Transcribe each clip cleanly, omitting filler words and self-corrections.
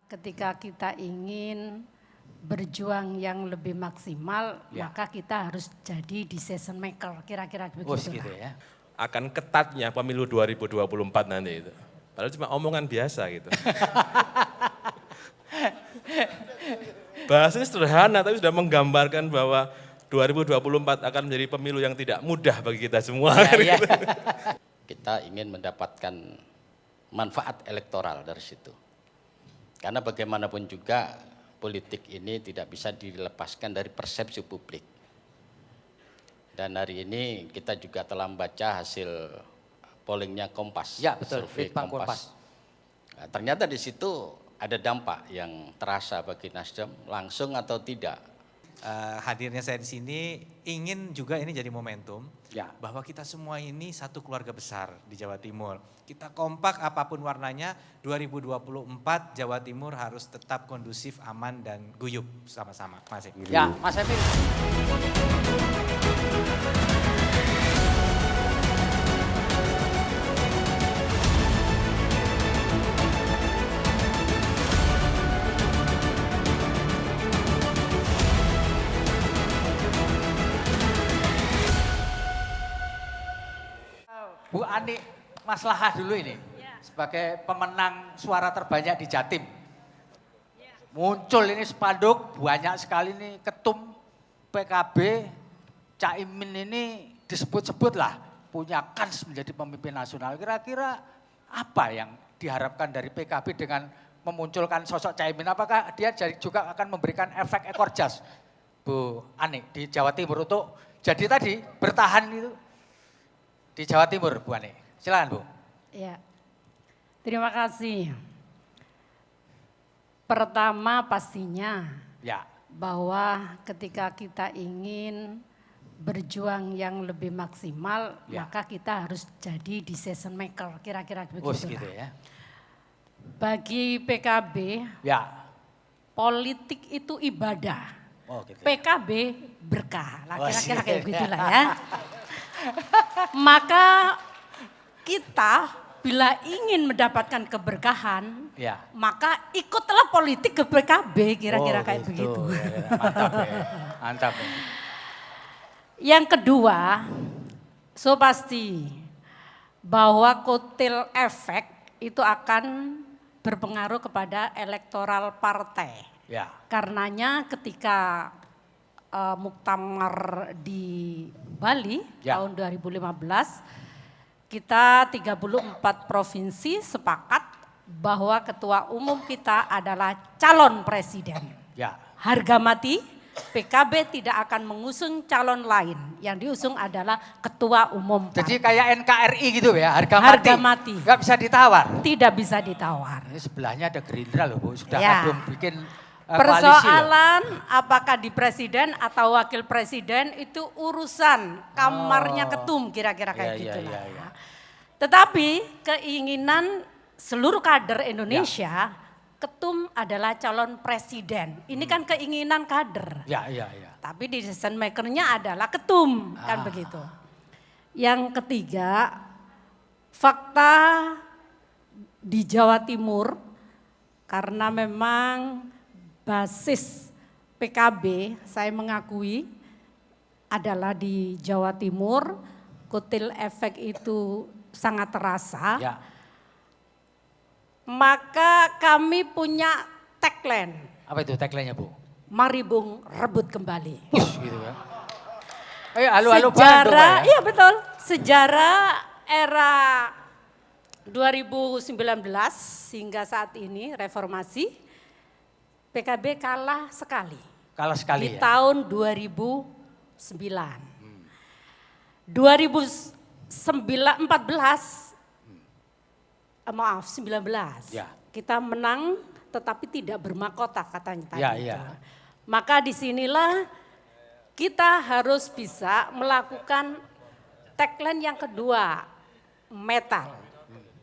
Ketika kita ingin berjuang yang lebih maksimal, maka kita harus jadi decision maker, kira-kira begitu. Gitu ya. Akan ketatnya pemilu 2024 nanti itu. Padahal cuma omongan biasa gitu. Bahasanya sederhana tapi sudah menggambarkan bahwa 2024 akan menjadi pemilu yang tidak mudah bagi kita semua. Gitu. Kita ingin mendapatkan manfaat elektoral dari situ. Karena bagaimanapun juga politik ini tidak bisa dilepaskan dari persepsi publik. Dan hari ini kita juga telah membaca hasil pollingnya Kompas. Ya betul, survei Kompas. Nah, ternyata di situ ada dampak yang terasa bagi Nasdem langsung atau tidak. Hadirnya saya di sini ingin juga ini jadi momentum bahwa kita semua ini satu keluarga besar di Jawa Timur. Kita kompak apapun warnanya, 2024 Jawa Timur harus tetap kondusif, aman dan guyup sama-sama. Masih. Ya, Mas Emil. Bu Ani Maslahah dulu ini, sebagai pemenang suara terbanyak di Jatim. Muncul ini spanduk, banyak sekali nih ketum PKB, Caimin ini disebut-sebut lah punya kans menjadi pemimpin nasional. Kira-kira apa yang diharapkan dari PKB dengan memunculkan sosok Caimin? Apakah dia juga akan memberikan efek ekor jas, Bu Ani, di Jawa Timur untuk jadi tadi bertahan itu di Jawa Timur, Bu Ani? Silakan, Bu. Ya, terima kasih. Pertama pastinya bahwa ketika kita ingin berjuang yang lebih maksimal, maka kita harus jadi decision maker, kira-kira begitu. Gitu ya. Bagi PKB, politik itu ibadah. Gitu ya. PKB berkah, kira-kira kayak gitulah ya. Maka kita bila ingin mendapatkan keberkahan, maka ikutlah politik ke PKB, kira-kira kayak begitu. Mantap ya, mantap ya. Yang kedua, so pasti bahwa kotel efek itu akan berpengaruh kepada elektoral partai. Karenanya ketika muktamar di Bali tahun 2015, kita 34 provinsi sepakat bahwa ketua umum kita adalah calon presiden. Harga mati, PKB tidak akan mengusung calon lain. Yang diusung adalah ketua umum. Jadi kayak NKRI gitu ya, harga mati. Gak bisa ditawar? Tidak bisa ditawar. Ini sebelahnya ada Gerindra loh, Bu. Sudah kadung bikin persoalan apakah di presiden atau wakil presiden itu urusan kamarnya ketum, kira-kira kayak gitulah. Tetapi keinginan seluruh kader Indonesia, ketum adalah calon presiden. Ini kan keinginan kader. Tapi decision makernya adalah ketum, kan begitu. Yang ketiga, fakta di Jawa Timur karena memang basis PKB saya mengakui adalah di Jawa Timur, kotel efek itu sangat terasa. Maka kami punya tagline. Apa itu tagline-nya, Bu? Mari Bung rebut kembali. Gitu kan. Halo, sejarah, iya betul. Sejarah era 2019 hingga saat ini reformasi, PKB kalah sekali. Kalah sekali di tahun 2009. 2019 kita menang tetapi tidak bermahkota katanya tadi. Maka disinilah kita harus bisa melakukan tagline yang kedua, metal.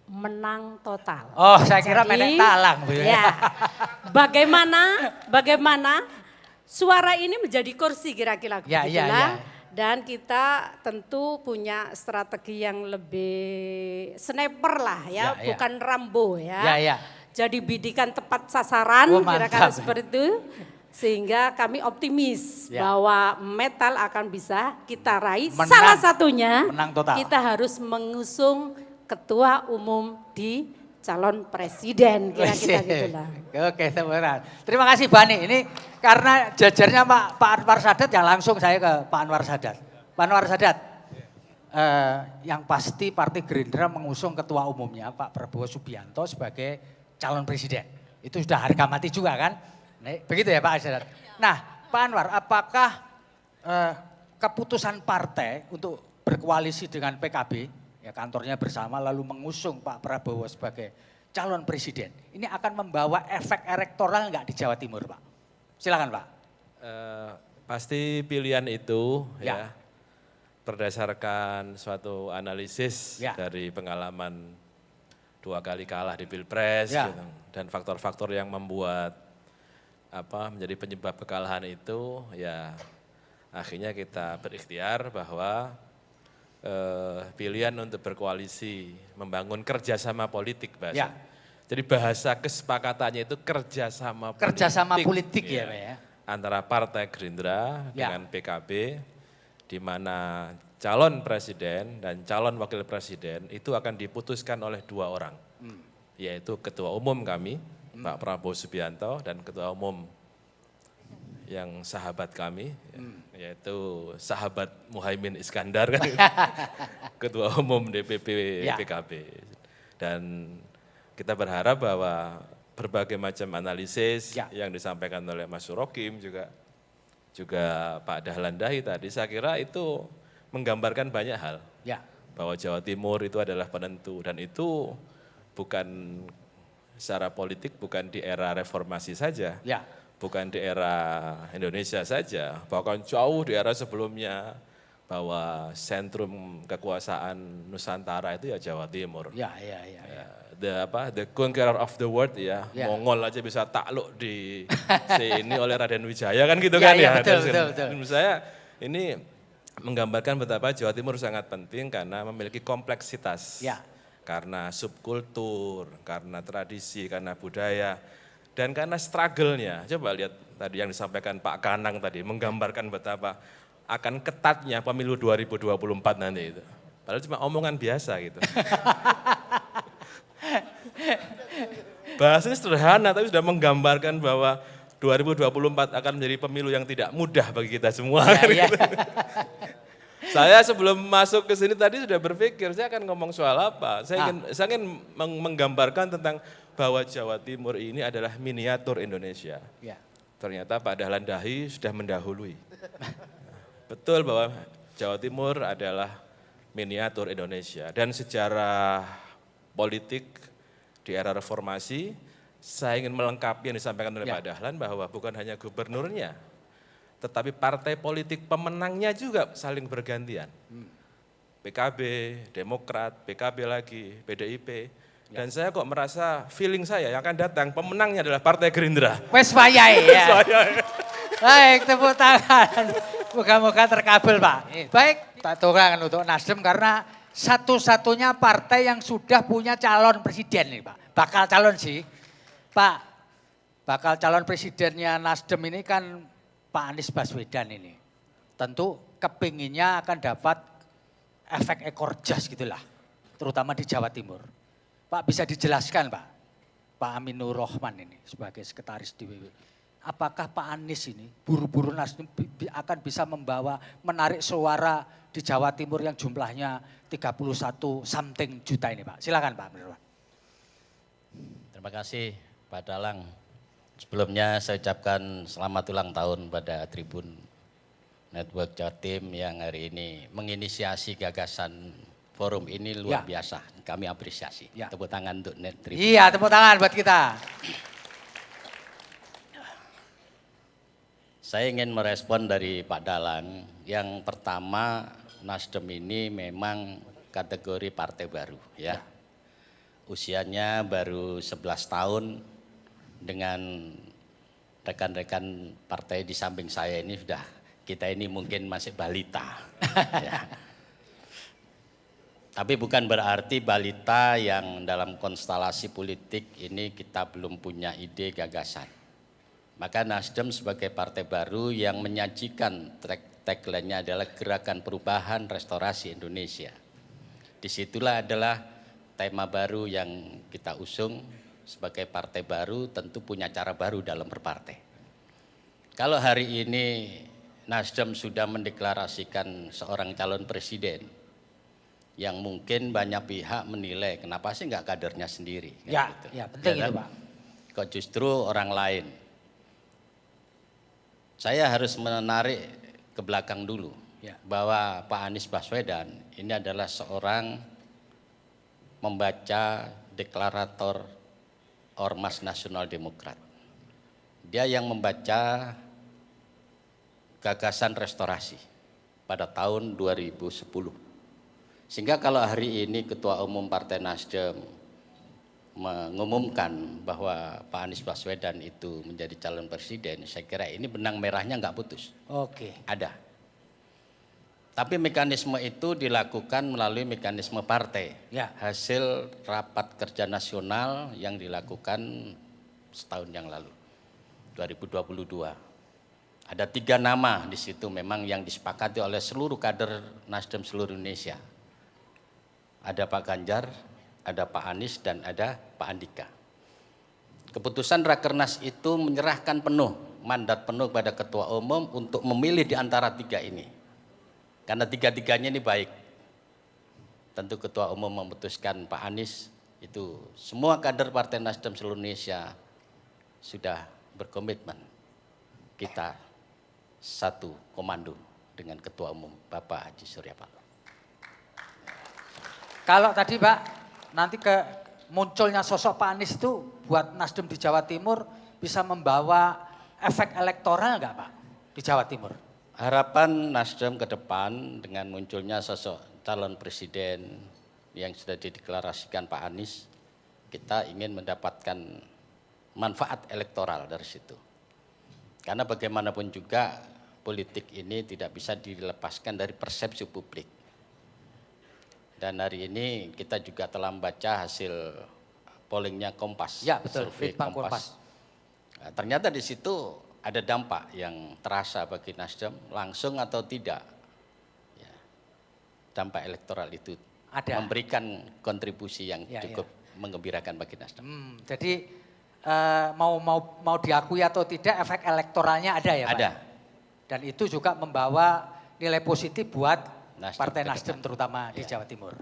Menang total. Oh, saya kira menek talang. Bagaimana suara ini menjadi kursi kira-kira begitulah. Dan kita tentu punya strategi yang lebih sniper lah ya, bukan Rambo ya. jadi bidikan tepat sasaran, kira-kira seperti itu. Sehingga kami optimis bahwa metal akan bisa kita raih. Salah satunya kita harus mengusung ketua umum di calon presiden, kira-kira gitulah. Oke, terima kasih Bani. Ini karena jajarnya Pak Anwar Sadat ya, langsung saya ke Pak Anwar Sadat. Pak Anwar Sadat, yang pasti Partai Gerindra mengusung ketua umumnya Pak Prabowo Subianto sebagai calon presiden. Itu sudah harga mati juga kan? Begitu ya Pak Sadat. Nah Pak Anwar, apakah keputusan partai untuk berkoalisi dengan PKB, ya kantornya bersama lalu mengusung Pak Prabowo sebagai calon presiden, ini akan membawa efek elektoral enggak di Jawa Timur Pak? Silakan Pak. Pasti pilihan itu ya berdasarkan suatu analisis dari pengalaman 2 kali kalah di Pilpres gitu, dan faktor-faktor yang membuat menjadi penyebab kekalahan itu, ya akhirnya kita berikhtiar bahwa pilihan untuk berkoalisi, membangun kerjasama politik bahasa. Jadi bahasa kesepakatannya itu kerjasama politik ya Pak ya. Antara Partai Gerindra dengan PKB, di mana calon presiden dan calon wakil presiden itu akan diputuskan oleh 2 orang, yaitu ketua umum kami, Pak Prabowo Subianto, dan ketua umum yang sahabat kami, yaitu sahabat Muhaimin Iskandar, kan, ketua umum DPP PKB. Dan kita berharap bahwa berbagai macam analisis yang disampaikan oleh Mas Surokim juga Pak Dahlan Dahi tadi, saya kira itu menggambarkan banyak hal. Bahwa Jawa Timur itu adalah penentu, dan itu bukan secara politik, bukan di era reformasi saja, bukan di era Indonesia saja, bahkan jauh di era sebelumnya, bahwa sentrum kekuasaan Nusantara itu ya Jawa Timur. The conqueror of the world Mongol aja bisa takluk di sini oleh Raden Wijaya kan gitu kan ya. Betul. Menurut saya ini menggambarkan betapa Jawa Timur sangat penting karena memiliki kompleksitas. Karena subkultur, karena tradisi, karena budaya, dan karena struggle-nya. Coba lihat tadi yang disampaikan Pak Kanang tadi, menggambarkan betapa akan ketatnya pemilu 2024 nanti itu. Padahal cuma omongan biasa gitu. Bahasanya sederhana, tapi sudah menggambarkan bahwa 2024 akan menjadi pemilu yang tidak mudah bagi kita semua. Saya sebelum masuk ke sini tadi sudah berpikir saya akan ngomong soal apa. Saya ingin menggambarkan tentang bahwa Jawa Timur ini adalah miniatur Indonesia. Ternyata Pak Dahlan Dahi sudah mendahului. Betul bahwa Jawa Timur adalah miniatur Indonesia. Dan sejarah politik di era reformasi, saya ingin melengkapi yang disampaikan oleh Pak Dahlan bahwa bukan hanya gubernurnya, tetapi partai politik pemenangnya juga saling bergantian. PKB, Demokrat, PKB lagi, PDIP. Dan saya kok merasa feeling saya yang akan datang pemenangnya adalah Partai Gerindra. Wes wayai ya. Baik, tepuk tangan. Moga-moga terkabul Pak. Baik, tak tukang untuk Nasdem karena satu-satunya partai yang sudah punya calon presiden nih Pak. Bakal calon sih. Pak, bakal calon presidennya Nasdem ini kan Pak Anies Baswedan ini. Tentu kepinginnya akan dapat efek ekor jas gitulah. Terutama di Jawa Timur. Pak bisa dijelaskan Pak Aminur Rahman ini sebagai sekretaris DPW. Apakah Pak Anies ini buru-buru Nasdem akan bisa menarik suara di Jawa Timur yang jumlahnya 31 something juta ini Pak. Silakan Pak Aminur Rahman. Terima kasih Pak Dalang. Sebelumnya saya ucapkan selamat ulang tahun pada Tribun Network Jatim yang hari ini menginisiasi gagasan forum ini luar biasa. Kami apresiasi. Tepuk tangan untuk Tribun. Iya, tepuk tangan buat kita. Saya ingin merespon dari Pak Dalang. Yang pertama, Nasdem ini memang kategori partai baru ya. Usianya baru 11 tahun. Dengan rekan-rekan partai di samping saya ini kita ini mungkin masih balita. Ya. Tapi bukan berarti balita yang dalam konstelasi politik ini kita belum punya ide gagasan. Maka Nasdem sebagai partai baru yang menyajikan tagline-nya adalah Gerakan Perubahan Restorasi Indonesia. Disitulah adalah tema baru yang kita usung sebagai partai baru, tentu punya cara baru dalam berpartai. Kalau hari ini Nasdem sudah mendeklarasikan seorang calon presiden, yang mungkin banyak pihak menilai kenapa sih nggak kadernya sendiri. Ya, gitu. ya penting Ya, itu Pak. Kok justru orang lain. Saya harus menarik ke belakang dulu Ya. bahwa Pak Anies Baswedan ini adalah seorang membaca deklarator Ormas Nasional Demokrat. Dia yang membaca gagasan restorasi pada tahun 2010. Sehingga kalau hari ini Ketua Umum Partai Nasdem mengumumkan bahwa Pak Anies Baswedan itu menjadi calon presiden, saya kira ini benang merahnya nggak putus. Oke. Ada. Tapi mekanisme itu dilakukan melalui mekanisme partai. Ya. Hasil rapat kerja nasional yang dilakukan setahun yang lalu, 2022. Ada 3 nama di situ memang yang disepakati oleh seluruh kader Nasdem seluruh Indonesia. Ada Pak Ganjar, ada Pak Anies, dan ada Pak Andika. Keputusan Rakernas itu menyerahkan penuh, mandat penuh kepada Ketua Umum untuk memilih di antara 3 ini. Karena 3-3-nya ini baik. Tentu Ketua Umum memutuskan Pak Anies, itu semua kader Partai Nasdem seluruh Indonesia sudah berkomitmen. Kita satu komando dengan Ketua Umum Bapak Haji Surya Paloh. Kalau tadi Pak, nanti munculnya sosok Pak Anies itu buat Nasdem di Jawa Timur bisa membawa efek elektoral enggak Pak di Jawa Timur? Harapan Nasdem ke depan dengan munculnya sosok calon presiden yang sudah dideklarasikan Pak Anies, kita ingin mendapatkan manfaat elektoral dari situ. Karena bagaimanapun juga politik ini tidak bisa dilepaskan dari persepsi publik. Dan hari ini kita juga telah membaca hasil pollingnya Kompas. Ya betul, survei Litbang Kompas. Nah, ternyata di situ ada dampak yang terasa bagi Nasdem langsung atau tidak. Ya, dampak elektoral itu Ada. memberikan kontribusi yang Ya, cukup menggembirakan bagi Nasdem. Jadi mau diakui atau tidak efek elektoralnya ada ya Pak? Ada. Dan itu juga membawa nilai positif buat Nasdem Partai ke Nasdem depan. terutama di Ya. Jawa Timur.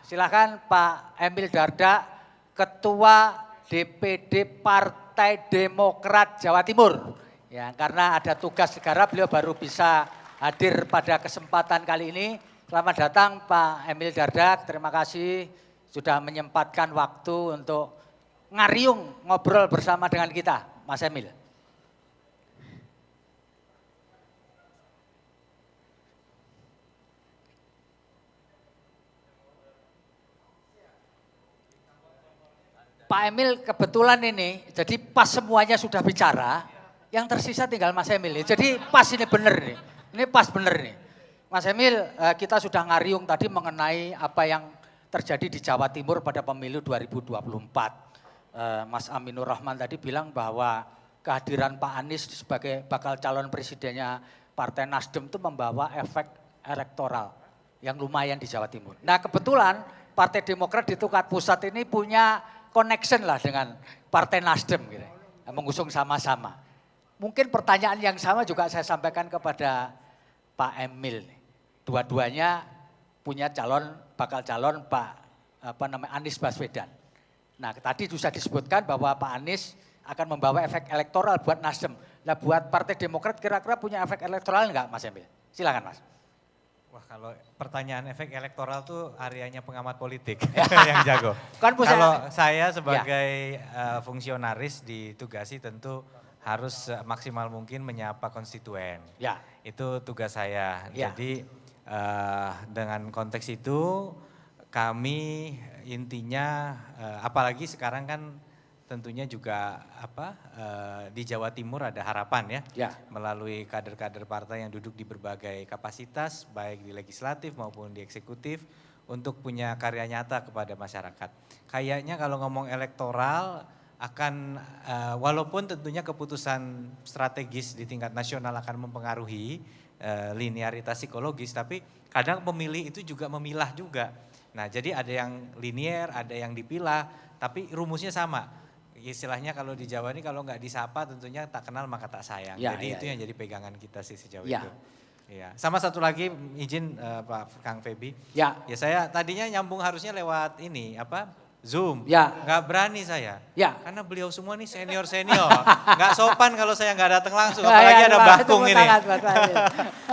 Silakan Pak Emil Dardak, Ketua DPD Partai Demokrat Jawa Timur. Ya, karena ada tugas negara beliau baru bisa hadir pada kesempatan kali ini. Selamat datang Pak Emil Dardak, terima kasih sudah menyempatkan waktu untuk ngariung ngobrol bersama dengan kita, Mas Emil. Pak Emil kebetulan ini, jadi pas semuanya sudah bicara, yang tersisa tinggal Mas Emil. Jadi pas ini bener nih, ini pas bener nih. Mas Emil, kita sudah ngariung tadi mengenai apa yang terjadi di Jawa Timur pada pemilu 2024. Mas Aminur Rahman tadi bilang bahwa kehadiran Pak Anies sebagai bakal calon presidennya Partai Nasdem itu membawa efek elektoral yang lumayan di Jawa Timur. Nah kebetulan Partai Demokrat di tingkat pusat ini punya connection lah dengan Partai Nasdem gitu, mengusung sama-sama. Mungkin pertanyaan yang sama juga saya sampaikan kepada Pak Emil. Dua-duanya punya bakal calon Anies Baswedan. Nah tadi sudah disebutkan bahwa Pak Anies akan membawa efek elektoral buat Nasdem. Nah buat Partai Demokrat kira-kira punya efek elektoral enggak Mas Emil? Silakan Mas. Wah kalau pertanyaan efek elektoral tuh areanya pengamat politik yang jago. Kalau saya sebagai fungsionaris ditugasi tentu harus maksimal mungkin menyapa konstituen. Ya. Itu tugas saya. Ya. Jadi dengan konteks itu kami intinya apalagi sekarang kan tentunya juga di Jawa Timur ada harapan ya, melalui kader-kader partai yang duduk di berbagai kapasitas baik di legislatif maupun di eksekutif untuk punya karya nyata kepada masyarakat. Kayaknya kalau ngomong elektoral akan walaupun tentunya keputusan strategis di tingkat nasional akan mempengaruhi linearitas psikologis, tapi kadang pemilih itu juga memilah juga. Nah, jadi ada yang linier, ada yang dipilah, tapi rumusnya sama. Istilahnya kalau di Jawa ini kalau nggak disapa tentunya tak kenal maka tak sayang. Jadi itu yang jadi pegangan kita sih sejauh itu. Ya. Sama satu lagi izin Pak Kang Feby. Ya saya tadinya nyambung harusnya lewat ini Zoom. Nggak berani saya. Karena beliau semua nih senior-senior. Nggak sopan kalau saya nggak datang langsung. Apalagi ada Bakung ini.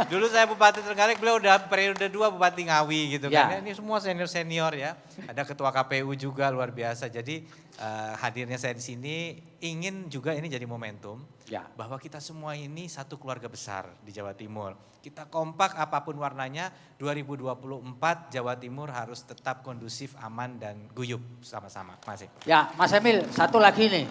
Dulu saya Bupati Trenggalek, beliau udah periode 2 Bupati Ngawi gitu kan. Ini semua senior-senior ya. Ada Ketua KPU juga luar biasa. Jadi hadirnya saya di sini ingin juga ini jadi momentum. Bahwa kita semua ini satu keluarga besar di Jawa Timur. Kita kompak apapun warnanya, 2024 Jawa Timur harus tetap kondusif, aman dan guyup sama-sama. Masih. Ya Mas Emil, satu lagi nih.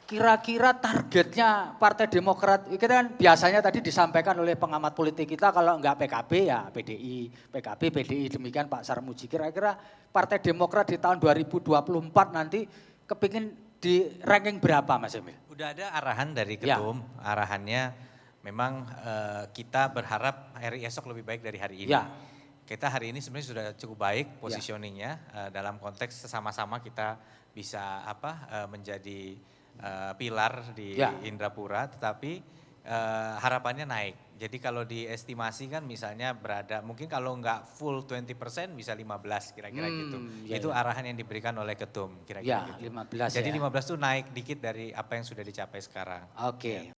Kira-kira targetnya Partai Demokrat, itu kan biasanya tadi disampaikan oleh pengamat politik kita kalau enggak PKB ya PDI, PKB, PDI, demikian Pak Sarmuji. Kira-kira Partai Demokrat di tahun 2024 nanti kepingin di ranking berapa Mas Emil? Udah ada arahan dari Ketum, arahannya memang kita berharap hari esok lebih baik dari hari ini. Kita hari ini sebenarnya sudah cukup baik positioningnya dalam konteks sesama-sama kita bisa menjadi pilar di Indrapura, tetapi harapannya naik. Jadi kalau diestimasi kan misalnya berada, mungkin kalau nggak full 20% bisa 15 kira-kira gitu. Itu arahan yang diberikan oleh Ketum kira-kira gitu. 15 Jadi 15 itu naik dikit dari apa yang sudah dicapai sekarang. Oke.